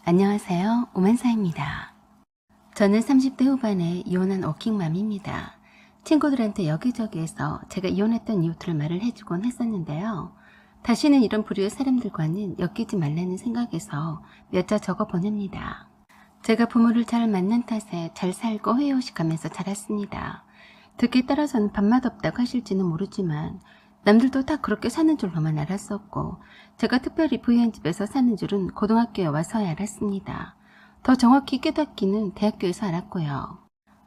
안녕하세요. 오만사입니다. 저는 30대 후반의 이혼한 워킹맘입니다. 친구들한테 여기저기에서 제가 이혼했던 이유들을 말을 해주곤 했었는데요. 다시는 이런 부류의 사람들과는 엮이지 말라는 생각에서 몇 자 적어 보냅니다. 제가 부모를 잘 만난 탓에 잘 살고 회의호식하면서 자랐습니다. 듣기 따라서는 밥맛 없다고 하실지는 모르지만 남들도 다 그렇게 사는 줄로만 알았었고 제가 특별히 부유한 집에서 사는 줄은 고등학교에 와서야 알았습니다. 더 정확히 깨닫기는 대학교에서 알았고요.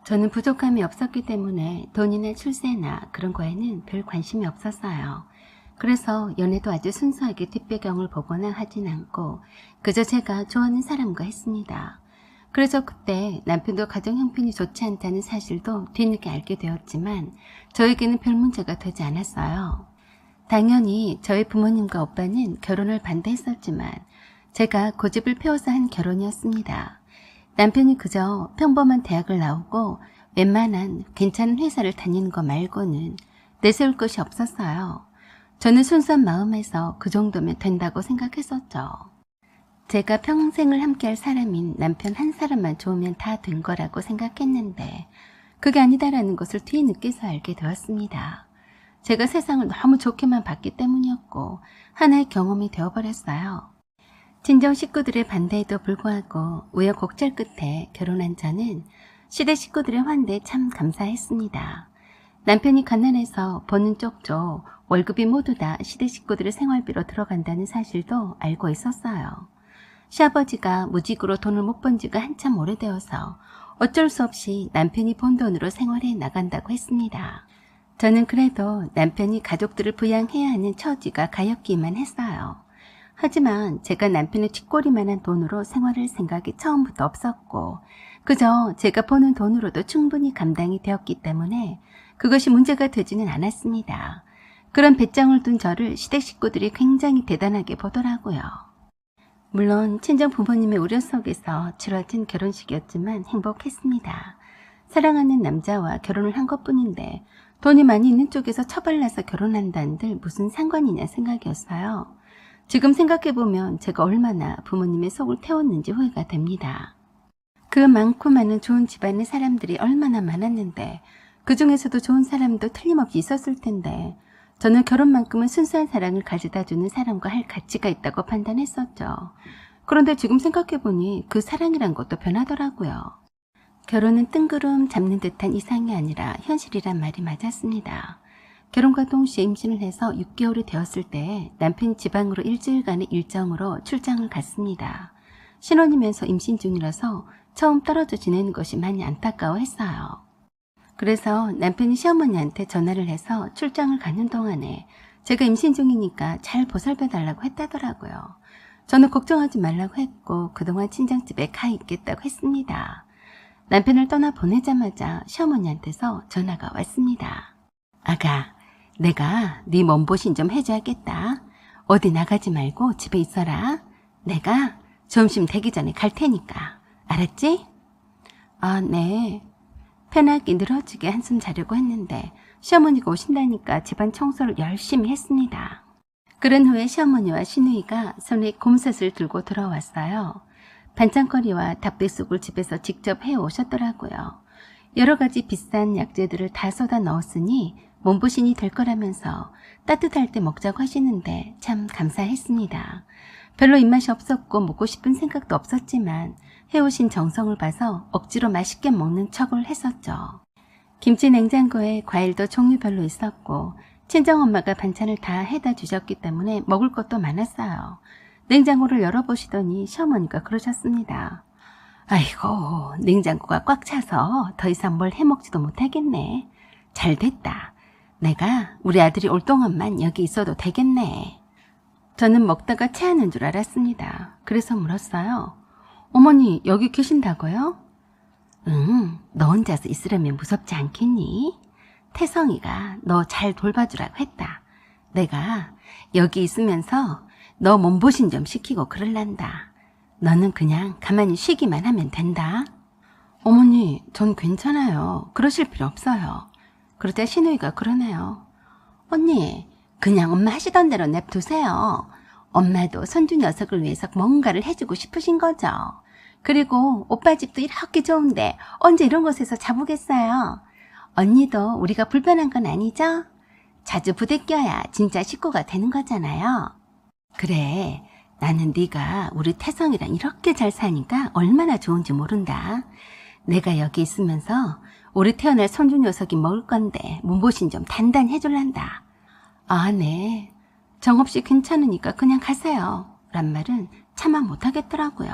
저는 부족함이 없었기 때문에 돈이나 출세나 그런 거에는 별 관심이 없었어요. 그래서 연애도 아주 순수하게 뒷배경을 보거나 하진 않고 그저 제가 좋아하는 사람과 했습니다. 그래서 그때 남편도 가정 형편이 좋지 않다는 사실도 뒤늦게 알게 되었지만 저에게는 별 문제가 되지 않았어요. 당연히 저희 부모님과 오빠는 결혼을 반대했었지만 제가 고집을 피워서 한 결혼이었습니다. 남편이 그저 평범한 대학을 나오고 웬만한 괜찮은 회사를 다니는 거 말고는 내세울 것이 없었어요. 저는 순수한 마음에서 그 정도면 된다고 생각했었죠. 제가 평생을 함께할 사람인 남편 한 사람만 좋으면 다 된 거라고 생각했는데 그게 아니다라는 것을 뒤늦게서 알게 되었습니다. 제가 세상을 너무 좋게만 봤기 때문이었고 하나의 경험이 되어버렸어요. 친정 식구들의 반대에도 불구하고 우여곡절 끝에 결혼한 저는 시댁 식구들의 환대에 참 감사했습니다. 남편이 가난해서 버는 쪽쪽 월급이 모두 다 시댁 식구들의 생활비로 들어간다는 사실도 알고 있었어요. 시아버지가 무직으로 돈을 못 번 지가 한참 오래되어서 어쩔 수 없이 남편이 번 돈으로 생활해 나간다고 했습니다. 저는 그래도 남편이 가족들을 부양해야 하는 처지가 가엾기만 했어요. 하지만 제가 남편의 뒷골이만한 돈으로 생활할 생각이 처음부터 없었고 그저 제가 버는 돈으로도 충분히 감당이 되었기 때문에 그것이 문제가 되지는 않았습니다. 그런 배짱을 둔 저를 시댁 식구들이 굉장히 대단하게 보더라고요. 물론 친정 부모님의 우려 속에서 치러진 결혼식이었지만 행복했습니다. 사랑하는 남자와 결혼을 한 것뿐인데 돈이 많이 있는 쪽에서 처발라서 결혼한다는들 무슨 상관이냐 생각이었어요. 지금 생각해보면 제가 얼마나 부모님의 속을 태웠는지 후회가 됩니다. 그 많고 많은 좋은 집안의 사람들이 얼마나 많았는데 그 중에서도 좋은 사람도 틀림없이 있었을 텐데 저는 결혼만큼은 순수한 사랑을 가져다주는 사람과 할 가치가 있다고 판단했었죠. 그런데 지금 생각해보니 그 사랑이란 것도 변하더라고요. 결혼은 뜬구름 잡는 듯한 이상이 아니라 현실이란 말이 맞았습니다. 결혼과 동시에 임신을 해서 6개월이 되었을 때 남편이 지방으로 일주일간의 일정으로 출장을 갔습니다. 신혼이면서 임신 중이라서 처음 떨어져 지내는 것이 많이 안타까워했어요. 그래서 남편이 시어머니한테 전화를 해서 출장을 가는 동안에 제가 임신 중이니까 잘 보살펴달라고 했다더라고요. 저는 걱정하지 말라고 했고 그동안 친정집에 가 있겠다고 했습니다. 남편을 떠나 보내자마자 시어머니한테서 전화가 왔습니다. 아가, 내가 네 몸보신 좀 해줘야겠다. 어디 나가지 말고 집에 있어라. 내가 점심 되기 전에 갈 테니까. 알았지? 아, 네. 편하게 늘어지게 한숨 자려고 했는데 시어머니가 오신다니까 집안 청소를 열심히 했습니다. 그런 후에 시어머니와 시누이가 손에 곰솥을 들고 들어왔어요. 반찬거리와 닭백숙을 집에서 직접 해오셨더라고요. 여러 가지 비싼 약재들을 다 쏟아 넣었으니 몸보신이 될 거라면서 따뜻할 때 먹자고 하시는데 참 감사했습니다. 별로 입맛이 없었고 먹고 싶은 생각도 없었지만 해오신 정성을 봐서 억지로 맛있게 먹는 척을 했었죠. 김치 냉장고에 과일도 종류별로 있었고 친정엄마가 반찬을 다 해다 주셨기 때문에 먹을 것도 많았어요. 냉장고를 열어보시더니 시어머니가 그러셨습니다. 아이고, 냉장고가 꽉 차서 더 이상 뭘 해먹지도 못하겠네. 잘 됐다. 내가 우리 아들이 올 동안만 여기 있어도 되겠네. 저는 먹다가 체하는 줄 알았습니다. 그래서 물었어요. 어머니, 여기 계신다고요? 응, 너 혼자서 있으려면 무섭지 않겠니? 태성이가 너 잘 돌봐주라고 했다. 내가 여기 있으면서 너 몸보신 좀 시키고 그럴란다. 너는 그냥 가만히 쉬기만 하면 된다. 어머니, 전 괜찮아요. 그러실 필요 없어요. 그러자 시누이가 그러네요. 언니, 그냥 엄마 하시던 대로 냅두세요. 엄마도 손주 녀석을 위해서 뭔가를 해주고 싶으신 거죠. 그리고 오빠 집도 이렇게 좋은데 언제 이런 곳에서 자보겠어요. 언니도 우리가 불편한 건 아니죠? 자주 부대껴야 진짜 식구가 되는 거잖아요. 그래, 나는 네가 우리 태성이랑 이렇게 잘 사니까 얼마나 좋은지 모른다. 내가 여기 있으면서 우리 태어날 손주 녀석이 먹을 건데 몸보신 좀 단단히 해줄란다. 아, 네. 정없이 괜찮으니까 그냥 가세요. 란 말은 차마 못하겠더라고요.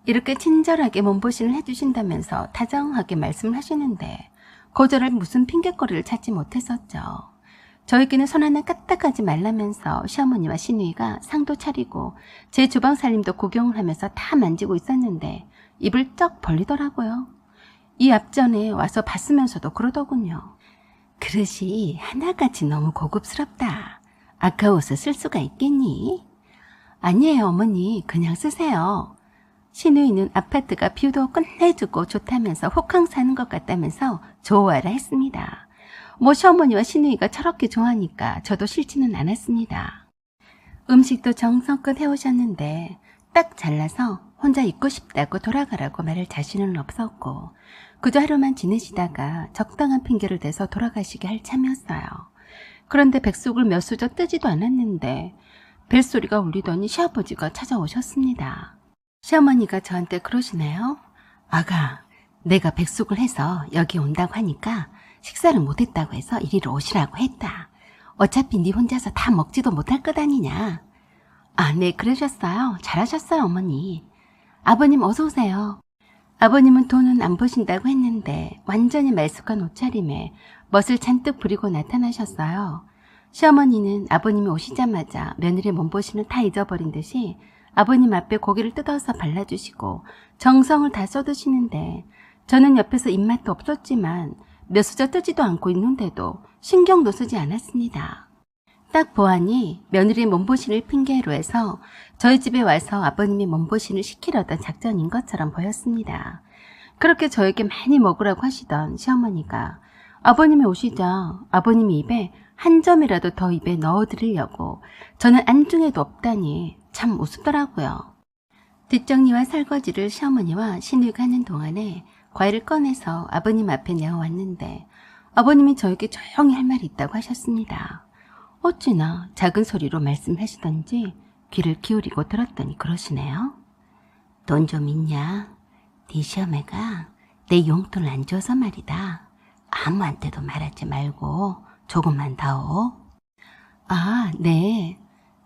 이렇게 친절하게 몸보신을 해주신다면서 다정하게 말씀을 하시는데 거절할 무슨 핑곗거리를 찾지 못했었죠. 저에게는 손 하나 까딱하지 말라면서 시어머니와 시누이가 상도 차리고 제 주방 살림도 구경을 하면서 다 만지고 있었는데 입을 쩍 벌리더라고요. 이 앞전에 와서 봤으면서도 그러더군요. 그릇이 하나같이 너무 고급스럽다. 아까워서 쓸 수가 있겠니? 아니에요, 어머니. 그냥 쓰세요. 시누이는 아파트가 뷰도 끝내주고 좋다면서 혹항 사는 것 같다면서 좋아라 했습니다. 뭐 시어머니와 시누이가 저렇게 좋아하니까 저도 싫지는 않았습니다. 음식도 정성껏 해오셨는데 딱 잘라서 혼자 있고 싶다고 돌아가라고 말할 자신은 없었고 그저 하루만 지내시다가 적당한 핑계를 대서 돌아가시게 할 참이었어요. 그런데 백숙을 몇 수저 뜨지도 않았는데 벨소리가 울리더니 시아버지가 찾아오셨습니다. 시어머니가 저한테 그러시네요. 아가, 내가 백숙을 해서 여기 온다고 하니까 식사를 못했다고 해서 이리로 오시라고 했다. 어차피 네 혼자서 다 먹지도 못할 것 아니냐. 아, 네, 그러셨어요. 잘하셨어요, 어머니. 아버님 어서 오세요. 아버님은 돈은 안 버신다고 했는데 완전히 말쑥한 옷차림에 멋을 잔뜩 부리고 나타나셨어요. 시어머니는 아버님이 오시자마자 며느리 몸보신을 다 잊어버린 듯이 아버님 앞에 고기를 뜯어서 발라주시고 정성을 다 쏟으시는데 저는 옆에서 입맛도 없었지만 몇 수저 뜨지도 않고 있는데도 신경도 쓰지 않았습니다. 딱 보아니 며느리 몸보신을 핑계로 해서 저희 집에 와서 아버님이 몸보신을 시키려던 작전인 것처럼 보였습니다. 그렇게 저에게 많이 먹으라고 하시던 시어머니가 아버님이 오시자 아버님이 입에 한 점이라도 더 입에 넣어드리려고 저는 안중에도 없다니 참 우습더라고요. 뒷정리와 설거지를 시어머니와 시누이가 하는 동안에 과일을 꺼내서 아버님 앞에 내어왔는데 아버님이 저에게 조용히 할 말이 있다고 하셨습니다. 어찌나 작은 소리로 말씀하시던지 귀를 기울이고 들었더니 그러시네요. 돈 좀 있냐? 네 시어매가 내 용돈을 안 줘서 말이다. 아무한테도 말하지 말고 조금만 다오. 아, 네.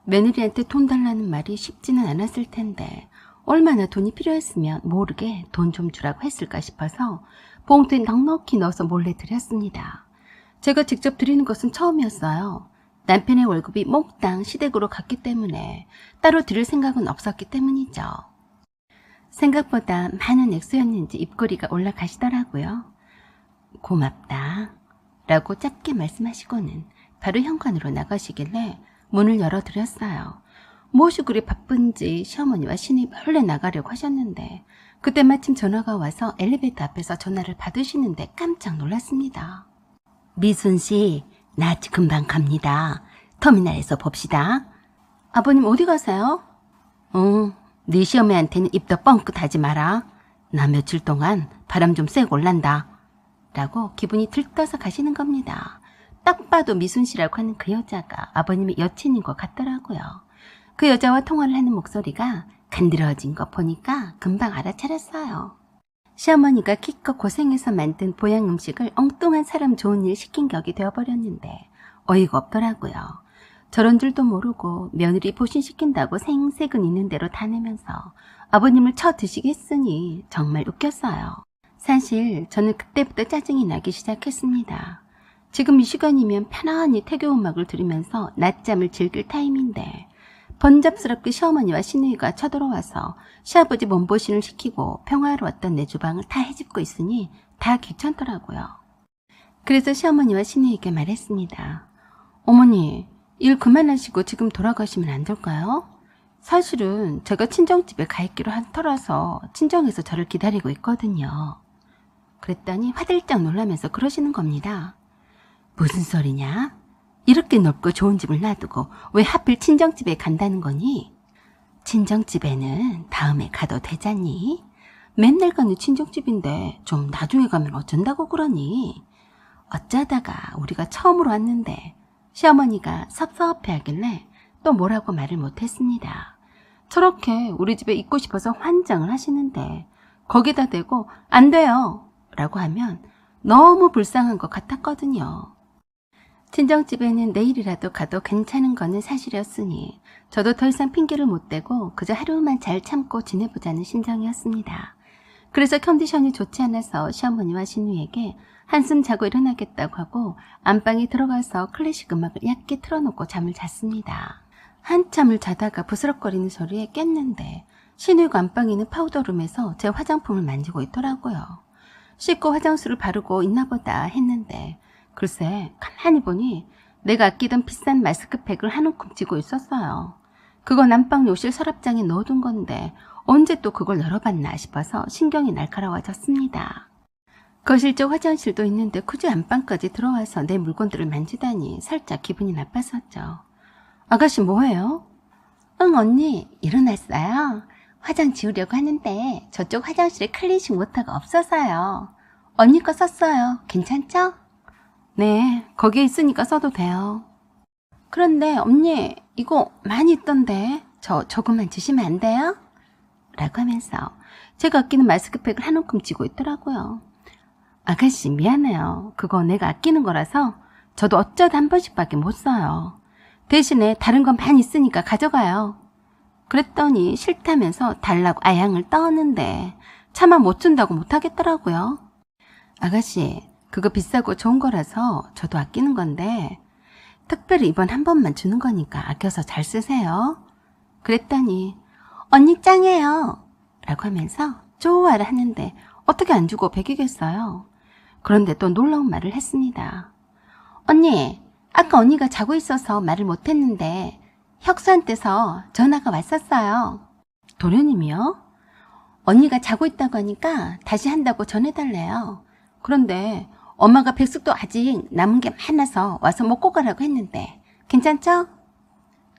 며느리한테 돈 달라는 말이 쉽지는 않았을 텐데 얼마나 돈이 필요했으면 모르게 돈 좀 주라고 했을까 싶어서 봉투에 넉넉히 넣어서 몰래 드렸습니다. 제가 직접 드리는 것은 처음이었어요. 남편의 월급이 몽땅 시댁으로 갔기 때문에 따로 드릴 생각은 없었기 때문이죠. 생각보다 많은 액수였는지 입꼬리가 올라가시더라고요. 고맙다 라고 짧게 말씀하시고는 바로 현관으로 나가시길래 문을 열어드렸어요. 무엇이 그리 바쁜지 시어머니와 신이 몰래 나가려고 하셨는데 그때 마침 전화가 와서 엘리베이터 앞에서 전화를 받으시는데 깜짝 놀랐습니다. 미순씨, 나 금방 갑니다. 터미널에서 봅시다. 아버님 어디 가세요? 네 시어머니한테는 입도 뻥끗하지 마라. 나 며칠 동안 바람 좀 쐬고 올란다. 라고 기분이 들떠서 가시는 겁니다. 딱 봐도 미순씨라고 하는 그 여자가 아버님의 여친인 것 같더라고요. 그 여자와 통화를 하는 목소리가 간드러진 거 보니까 금방 알아차렸어요. 시어머니가 기껏 고생해서 만든 보양 음식을 엉뚱한 사람 좋은 일 시킨 격이 되어버렸는데 어이가 없더라고요. 저런 줄도 모르고 며느리 보신시킨다고 생색은 있는 대로 다 내면서 아버님을 쳐 드시겠으니 정말 웃겼어요. 사실 저는 그때부터 짜증이 나기 시작했습니다. 지금 이 시간이면 편안히 태교 음악을 들으면서 낮잠을 즐길 타임인데 번잡스럽게 시어머니와 시누이가 쳐들어와서 시아버지 몸보신을 시키고 평화로웠던 내 주방을 다 헤집고 있으니 다 귀찮더라고요. 그래서 시어머니와 시누이에게 말했습니다. 어머니, 일 그만하시고 지금 돌아가시면 안 될까요? 사실은 제가 친정집에 가 있기로 한 터라서 친정에서 저를 기다리고 있거든요. 그랬더니 화들짝 놀라면서 그러시는 겁니다. 무슨 소리냐? 이렇게 넓고 좋은 집을 놔두고 왜 하필 친정집에 간다는 거니? 친정집에는 다음에 가도 되잖니? 맨날 가는 친정집인데 좀 나중에 가면 어쩐다고 그러니? 어쩌다가 우리가 처음으로 왔는데 시어머니가 섭섭해하길래 또 뭐라고 말을 못했습니다. 저렇게 우리 집에 있고 싶어서 환장을 하시는데 거기다 대고 안 돼요 라고 하면 너무 불쌍한 것 같았거든요. 친정집에는 내일이라도 가도 괜찮은 거는 사실이었으니 저도 더 이상 핑계를 못 대고 그저 하루만 잘 참고 지내보자는 심정이었습니다. 그래서 컨디션이 좋지 않아서 시어머니와 신우에게 한숨 자고 일어나겠다고 하고 안방에 들어가서 클래식 음악을 얕게 틀어놓고 잠을 잤습니다. 한참을 자다가 부스럭거리는 소리에 깼는데 신우가 안방에 있는 파우더룸에서 제 화장품을 만지고 있더라고요. 씻고 화장수를 바르고 있나 보다 했는데 글쎄 가만히 보니 내가 아끼던 비싼 마스크팩을 한 움큼 쥐고 있었어요. 그건 안방 욕실 서랍장에 넣어둔 건데 언제 또 그걸 열어봤나 싶어서 신경이 날카로워졌습니다. 거실 쪽 화장실도 있는데 굳이 안방까지 들어와서 내 물건들을 만지다니 살짝 기분이 나빴었죠. 아가씨 뭐해요? 응 언니 일어났어요. 화장 지우려고 하는데 저쪽 화장실에 클렌싱 워터가 없어서요. 언니 거 썼어요. 괜찮죠? 네, 거기에 있으니까 써도 돼요. 그런데 언니 이거 많이 있던데 저 조금만 주시면 안 돼요? 라고 하면서 제가 아끼는 마스크팩을 한 움큼 쥐고 있더라고요. 아가씨 미안해요. 그거 내가 아끼는 거라서 저도 어쩌다 한 번씩밖에 못 써요. 대신에 다른 건 많이 있으니까 가져가요. 그랬더니 싫다면서 달라고 아양을 떠었는데 차마 못 준다고 못하겠더라고요. 아가씨 그거 비싸고 좋은 거라서 저도 아끼는 건데 특별히 이번 한 번만 주는 거니까 아껴서 잘 쓰세요. 그랬더니 언니 짱이에요 라고 하면서 좋아를 하는데 어떻게 안 주고 배기겠어요. 그런데 또 놀라운 말을 했습니다. 언니 아까 언니가 자고 있어서 말을 못했는데 혁수한테서 전화가 왔었어요. 도련님이요? 언니가 자고 있다고 하니까 다시 한다고 전해달래요. 그런데 엄마가 백숙도 아직 남은 게 많아서 와서 먹고 가라고 했는데 괜찮죠?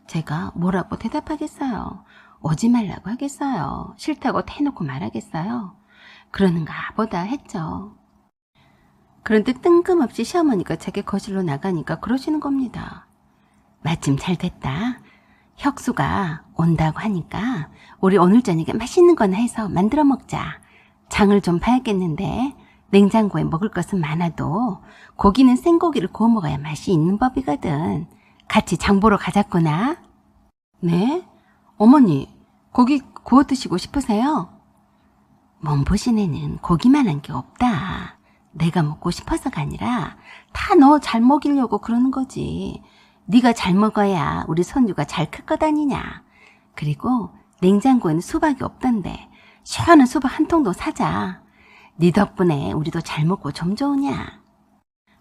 제가 뭐라고 대답하겠어요. 오지 말라고 하겠어요. 싫다고 대놓고 말하겠어요. 그러는가 보다 했죠. 그런데 뜬금없이 시어머니가 제게 거실로 나가니까 그러시는 겁니다. 마침 잘 됐다. 혁수가 온다고 하니까 우리 오늘 저녁에 맛있는 거나 해서 만들어 먹자. 장을 좀 봐야겠는데 냉장고에 먹을 것은 많아도 고기는 생고기를 구워 먹어야 맛이 있는 법이거든. 같이 장 보러 가자꾸나. 네? 어머니 고기 구워 드시고 싶으세요? 몸보신에는 고기만한 게 없다. 내가 먹고 싶어서가 아니라 다 너 잘 먹이려고 그러는 거지. 네가 잘 먹어야 우리 손주가 잘 클 거다니냐. 그리고 냉장고에는 수박이 없던데 시원한 수박 한 통도 사자. 네 덕분에 우리도 잘 먹고 좀 좋으냐.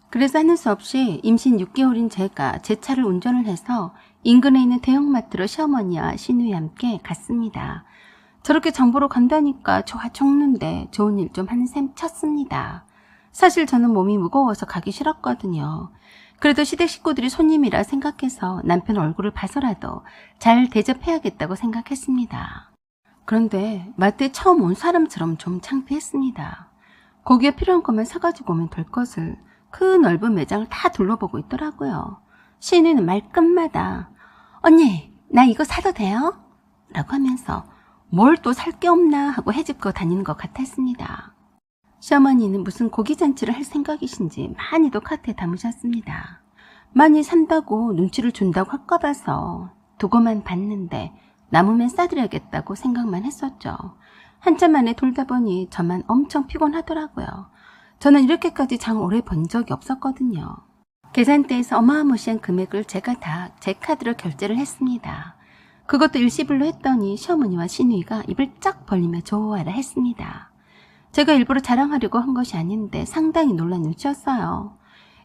그래서 하는 수 없이 임신 6개월인 제가 제 차를 운전을 해서 인근에 있는 대형마트로 시어머니와 시누이 함께 갔습니다. 저렇게 장 보러 간다니까 좋아 죽는데 좋은 일 좀 하는 셈 쳤습니다. 사실 저는 몸이 무거워서 가기 싫었거든요. 그래도 시댁 식구들이 손님이라 생각해서 남편 얼굴을 봐서라도 잘 대접해야겠다고 생각했습니다. 그런데 마트에 처음 온 사람처럼 좀 창피했습니다. 거기에 필요한 것만 사가지고 오면 될 것을 그 넓은 매장을 다 둘러보고 있더라고요. 시인이는 말끝마다 언니 나 이거 사도 돼요? 라고 하면서 뭘 또 살 게 없나 하고 헤집고 다니는 것 같았습니다. 시어머니는 무슨 고기잔치를 할 생각이신지 많이도 카트에 담으셨습니다. 많이 산다고 눈치를 준다고 할까 봐서 두고만 봤는데 남으면 싸드려야겠다고 생각만 했었죠. 한참 만에 돌다 보니 저만 엄청 피곤하더라고요. 저는 이렇게까지 장 오래 번 적이 없었거든요. 계산대에서 어마무시한 금액을 제가 다 제 카드로 결제를 했습니다. 그것도 일시불로 했더니 시어머니와 시누이가 입을 쫙 벌리며 좋아라 했습니다. 제가 일부러 자랑하려고 한 것이 아닌데 상당히 놀란 눈치였어요.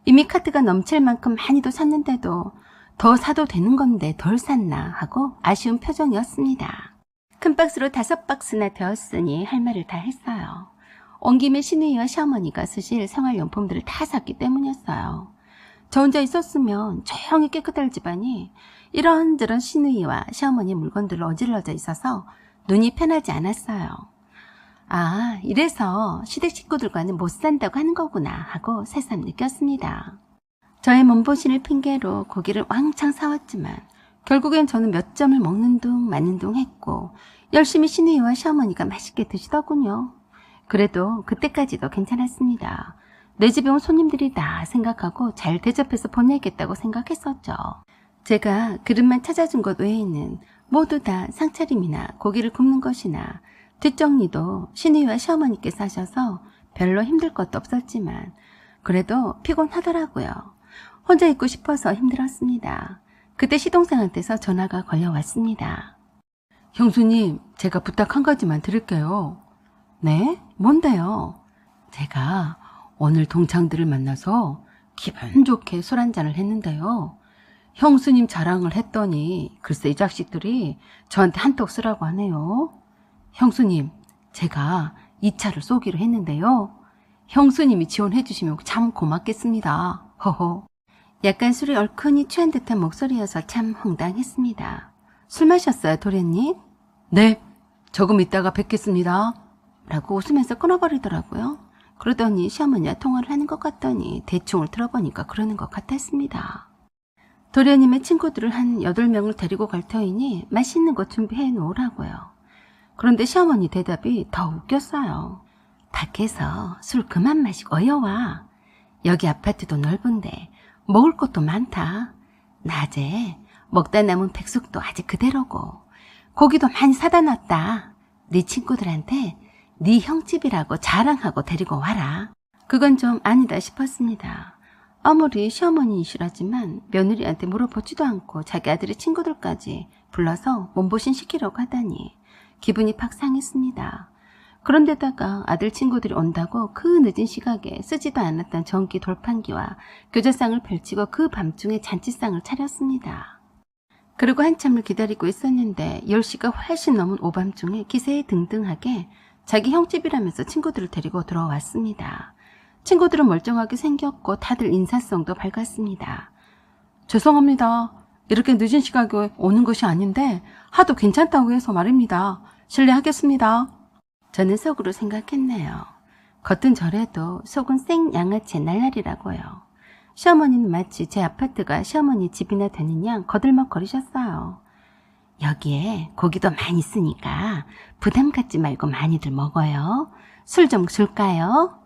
이미 카드가 넘칠 만큼 많이도 샀는데도 더 사도 되는 건데 덜 샀나 하고 아쉬운 표정이었습니다. 큰 박스로 5박스나 되었으니 할 말을 다 했어요. 온 김에 시누이와 시어머니가 쓰실 생활용품들을 다 샀기 때문이었어요. 저 혼자 있었으면 조용히 깨끗할 집안이 이런저런 시누이와 시어머니 물건들로 어질러져 있어서 눈이 편하지 않았어요. 아, 이래서 시댁 식구들과는 못 산다고 하는 거구나 하고 새삼 느꼈습니다. 저의 몸보신을 핑계로 고기를 왕창 사왔지만 결국엔 저는 몇 점을 먹는 둥 마는 둥 했고 열심히 시누이와 시어머니가 맛있게 드시더군요. 그래도 그때까지도 괜찮았습니다. 내 집에 온 손님들이다 생각하고 잘 대접해서 보내겠다고 생각했었죠. 제가 그릇만 찾아준 것 외에는 모두 다 상차림이나 고기를 굽는 것이나 뒷정리도 시누이와 시어머니께서 하셔서 별로 힘들 것도 없었지만 그래도 피곤하더라고요. 혼자 있고 싶어서 힘들었습니다. 그때 시동생한테서 전화가 걸려왔습니다. 형수님, 제가 부탁 한 가지만 드릴게요. 네? 뭔데요? 제가 오늘 동창들을 만나서 기분 좋게 술 한잔을 했는데요. 형수님 자랑을 했더니 글쎄 이 자식들이 저한테 한턱 쓰라고 하네요. 형수님, 제가 이 차를 쏘기로 했는데요. 형수님이 지원해 주시면 참 고맙겠습니다. 허허. 약간 술이 얼큰이 취한 듯한 목소리여서 참 황당했습니다. 술 마셨어요, 도련님? 네, 조금 있다가 뵙겠습니다. 라고 웃으면서 끊어버리더라고요. 그러더니 시어머니와 통화를 하는 것 같더니 대충을 들어보니까 그러는 것 같았습니다. 도련님의 친구들을 한 8명을 데리고 갈 터이니 맛있는 거 준비해 놓으라고요. 그런데 시어머니 대답이 더 웃겼어요. 밖에서 술 그만 마시고 어여와. 여기 아파트도 넓은데 먹을 것도 많다. 낮에 먹다 남은 백숙도 아직 그대로고 고기도 많이 사다 놨다. 네 친구들한테 네 형집이라고 자랑하고 데리고 와라. 그건 좀 아니다 싶었습니다. 아무리 시어머니이시라지만 며느리한테 물어보지도 않고 자기 아들의 친구들까지 불러서 몸보신 시키려고 하다니 기분이 팍 상했습니다. 그런데다가 아들 친구들이 온다고 그 늦은 시각에 쓰지도 않았던 전기 돌판기와 교자상을 펼치고 그 밤중에 잔치상을 차렸습니다. 그리고 한참을 기다리고 있었는데 10시가 훨씬 넘은 오밤중에 기세에 등등하게 자기 형집이라면서 친구들을 데리고 들어왔습니다. 친구들은 멀쩡하게 생겼고 다들 인사성도 밝았습니다. 죄송합니다. 이렇게 늦은 시각에 오는 것이 아닌데 하도 괜찮다고 해서 말입니다. 실례하겠습니다. 저는 속으로 생각했네요. 겉은 저래도 속은 생 양아치 날라리라고요. 시어머니는 마치 제 아파트가 시어머니 집이나 되는 양 거들먹거리셨어요. 여기에 고기도 많이 쓰니까 부담 갖지 말고 많이들 먹어요. 술 좀 줄까요?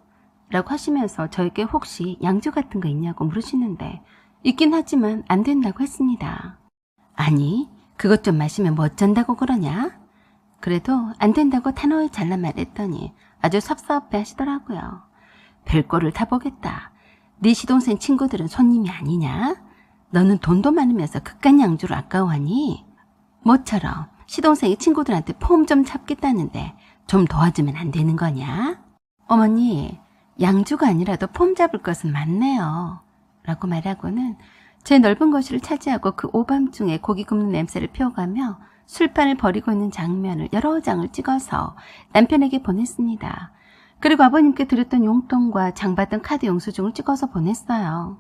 라고 하시면서 저에게 혹시 양주 같은 거 있냐고 물으시는데 있긴 하지만 안 된다고 했습니다. 아니, 그것 좀 마시면 뭐 어쩐다고 그러냐? 그래도 안 된다고 단호히 잘라 말했더니 아주 섭섭해 하시더라고요. 별꼴을 다 보겠다. 네 시동생 친구들은 손님이 아니냐? 너는 돈도 많으면서 그깟 양주를 아까워하니? 모처럼 시동생이 친구들한테 폼 좀 잡겠다는데 좀 도와주면 안 되는 거냐? 어머니, 양주가 아니라도 폼 잡을 것은 많네요. 라고 말하고는 제 넓은 거실을 차지하고 그 오밤중에 고기 굽는 냄새를 피워가며 술판을 벌이고 있는 장면을 여러 장을 찍어서 남편에게 보냈습니다. 그리고 아버님께 드렸던 용돈과 장받은 카드 영수증을 찍어서 보냈어요.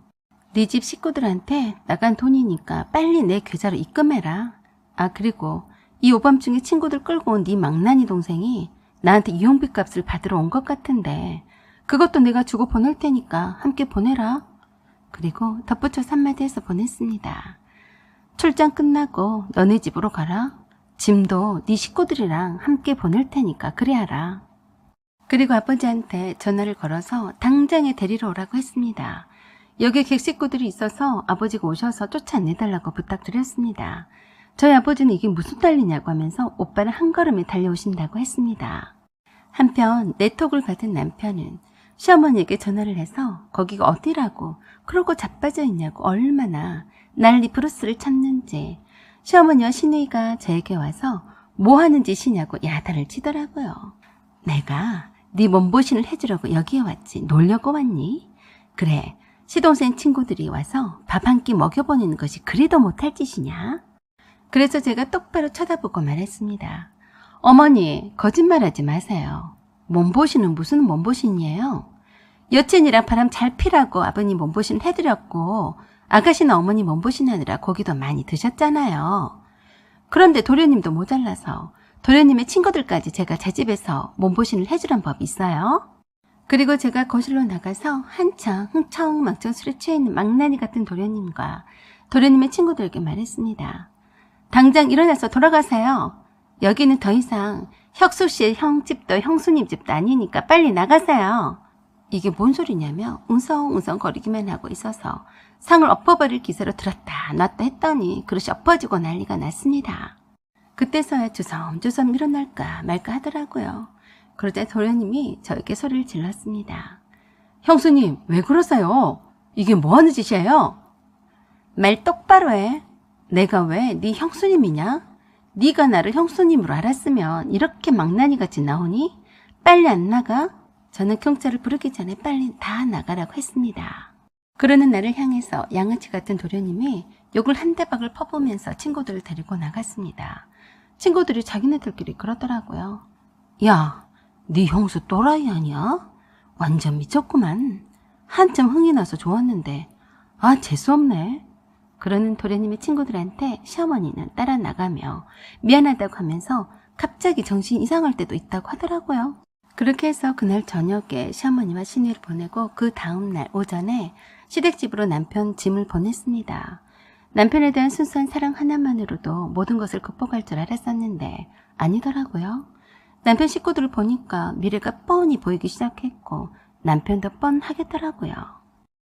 네 집 식구들한테 나간 돈이니까 빨리 내 계좌로 입금해라. 아, 그리고 이 오밤중에 친구들 끌고 온 네 망나니 동생이 나한테 이용비 값을 받으러 온 것 같은데 그것도 내가 주고 보낼 테니까 함께 보내라. 그리고 덧붙여서 한마디 해서 보냈습니다. 출장 끝나고 너네 집으로 가라. 짐도 네 식구들이랑 함께 보낼 테니까 그래 하라. 그리고 아버지한테 전화를 걸어서 당장에 데리러 오라고 했습니다. 여기에 객식구들이 있어서 아버지가 오셔서 쫓아내달라고 부탁드렸습니다. 저희 아버지는 이게 무슨 난리냐고 하면서 오빠를 한 걸음에 달려오신다고 했습니다. 한편 내톡을 받은 남편은 시어머니에게 전화를 해서 거기가 어디라고 그러고 자빠져 있냐고 얼마나 난리 브루스를 쳤는지 시어머니와 시누이가 저에게 와서 뭐 하는 짓이냐고 야단을 치더라고요. 내가 네 몸보신을 해주려고 여기에 왔지 놀려고 왔니? 그래, 시동생 친구들이 와서 밥 한 끼 먹여보내는 것이 그래도 못할 짓이냐? 그래서 제가 똑바로 쳐다보고 말했습니다. 어머니, 거짓말하지 마세요. 몸보신은 무슨 몸보신이에요? 여친이랑 바람 잘 피라고 아버님 몸보신 해드렸고 아가씨나 어머니 몸보신하느라 고기도 많이 드셨잖아요. 그런데 도련님도 모자라서 도련님의 친구들까지 제가 제 집에서 몸보신을 해주란 법이 있어요. 그리고 제가 거실로 나가서 한창 흥청망청 술에 취해 있는 망나니 같은 도련님과 도련님의 친구들에게 말했습니다. 당장 일어나서 돌아가세요. 여기는 더 이상 혁수씨의 형집도 형수님 집도 아니니까 빨리 나가세요. 이게 뭔 소리냐며 웅성웅성 거리기만 하고 있어서 상을 엎어버릴 기세로 들었다 놨다 했더니 그릇이 엎어지고 난리가 났습니다. 그때서야 주섬주섬 일어날까 말까 하더라고요. 그러자 도련님이 저에게 소리를 질렀습니다. 형수님 왜 그러세요? 이게 뭐하는 짓이에요? 말 똑바로 해. 내가 왜 네 형수님이냐? 네가 나를 형수님으로 알았으면 이렇게 망나니같이 나오니? 빨리 안 나가? 저는 경찰을 부르기 전에 빨리 다 나가라고 했습니다. 그러는 나를 향해서 양아치 같은 도련님이 욕을 한 대박을 퍼부으면서 친구들을 데리고 나갔습니다. 친구들이 자기네들끼리 그러더라고요. 야, 네 형수 또라이 아니야? 완전 미쳤구만. 한참 흥이 나서 좋았는데 아 재수없네. 그러는 도련님의 친구들한테 시어머니는 따라 나가며 미안하다고 하면서 갑자기 정신이 이상할 때도 있다고 하더라고요. 그렇게 해서 그날 저녁에 시어머니와 시누이를 보내고 그 다음날 오전에 시댁집으로 남편 짐을 보냈습니다. 남편에 대한 순수한 사랑 하나만으로도 모든 것을 극복할 줄 알았었는데 아니더라고요. 남편 식구들을 보니까 미래가 뻔히 보이기 시작했고 남편도 뻔하겠더라고요.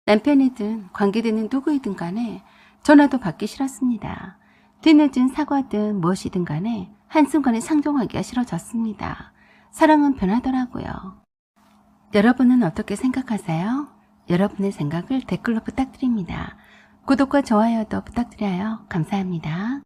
남편이든 관계되는 누구이든 간에 전화도 받기 싫었습니다. 뒤늦은 사과든 무엇이든 간에 한순간에 상종하기가 싫어졌습니다. 사랑은 변하더라고요. 여러분은 어떻게 생각하세요? 여러분의 생각을 댓글로 부탁드립니다. 구독과 좋아요도 부탁드려요. 감사합니다.